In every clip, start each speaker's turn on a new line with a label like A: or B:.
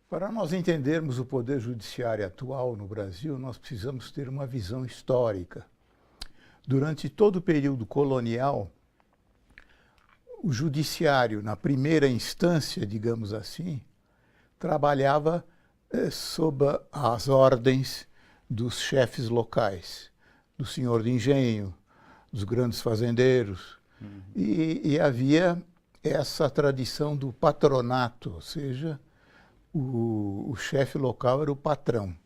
A: Para nós entendermos o poder judiciário atual no Brasil, nós precisamos ter uma visão histórica. Durante todo o período colonial, o judiciário, na primeira instância, digamos assim, trabalhava sob as ordens dos chefes locais, do senhor de engenho, dos grandes fazendeiros. E havia essa tradição do patronato, ou seja, o chefe local era o patrão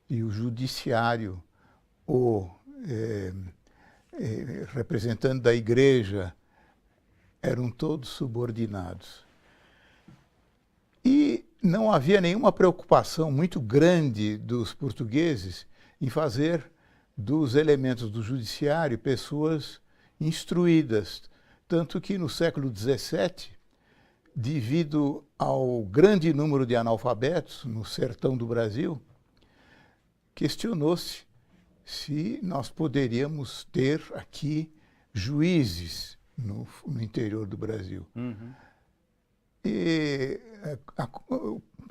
A: e o judiciário, o representante da igreja, eram todos subordinados. E não havia nenhuma preocupação muito grande dos portugueses em fazer dos elementos do judiciário pessoas instruídas, tanto que no século XVII, devido ao grande número de analfabetos no sertão do Brasil, questionou-se se nós poderíamos ter aqui juízes no interior do Brasil. E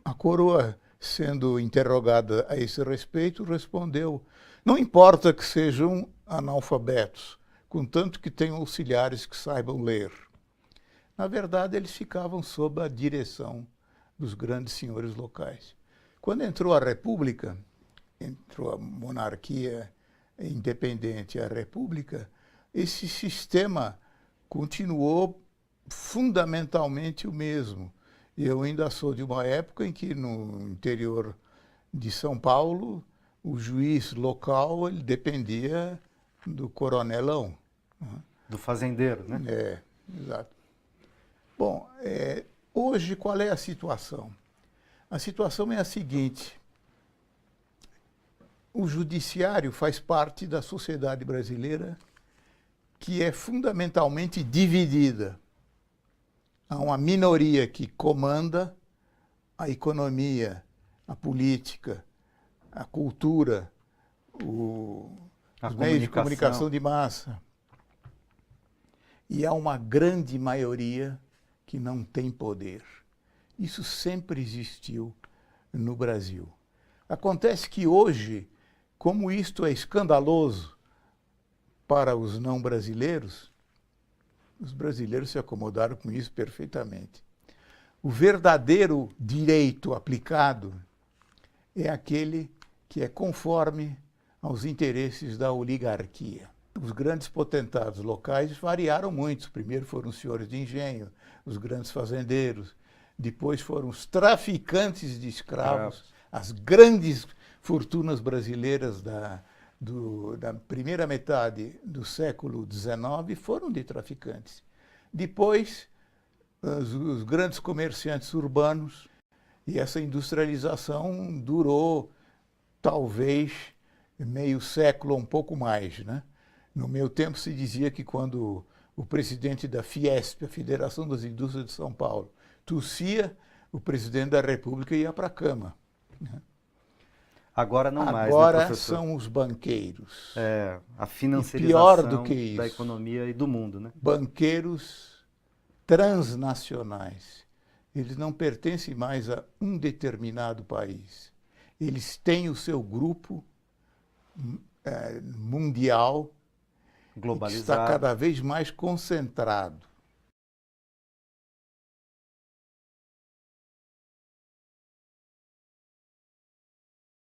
A: a coroa, sendo interrogada a esse respeito, respondeu: não importa que sejam analfabetos, contanto que tenham auxiliares que saibam ler. Na verdade, eles ficavam sob a direção dos grandes senhores locais. Quando entrou a República, entrou a monarquia independente e a República, esse sistema continuou fundamentalmente o mesmo. Eu ainda sou de uma época em que no interior de São Paulo o juiz local ele dependia do coronelão.
B: Do fazendeiro, né?
A: É, exato. Bom, hoje qual é a situação? A situação é a seguinte: o judiciário faz parte da sociedade brasileira que é fundamentalmente dividida. Há uma minoria que comanda a economia, a política, a cultura, os meios de comunicação de massa. E há uma grande maioria que não tem poder. Isso sempre existiu no Brasil. Acontece que hoje, como isto é escandaloso para os não brasileiros, os brasileiros se acomodaram com isso perfeitamente. O verdadeiro direito aplicado é aquele que é conforme aos interesses da oligarquia. Os grandes potentados locais variaram muito. Primeiro foram os senhores de engenho, os grandes fazendeiros, depois foram os traficantes de escravos, as grandes fortunas brasileiras da primeira metade do século XIX foram de traficantes. Depois, os grandes comerciantes urbanos, e essa industrialização durou talvez meio século ou um pouco mais, né? No meu tempo se dizia que quando o presidente da Fiesp, a Federação das Indústrias de São Paulo, tossia, o presidente da República ia para a cama, né?
B: Agora não mais, né,
A: Agora
B: professor?
A: são os banqueiros.
B: A
A: E pior do
B: financiarização
A: que isso,
B: da economia e do mundo, né?
A: banqueiros transnacionais. Eles não pertencem mais a um determinado país. Eles têm o seu grupo mundial, que está
B: Globalizado.
A: cada vez mais concentrado.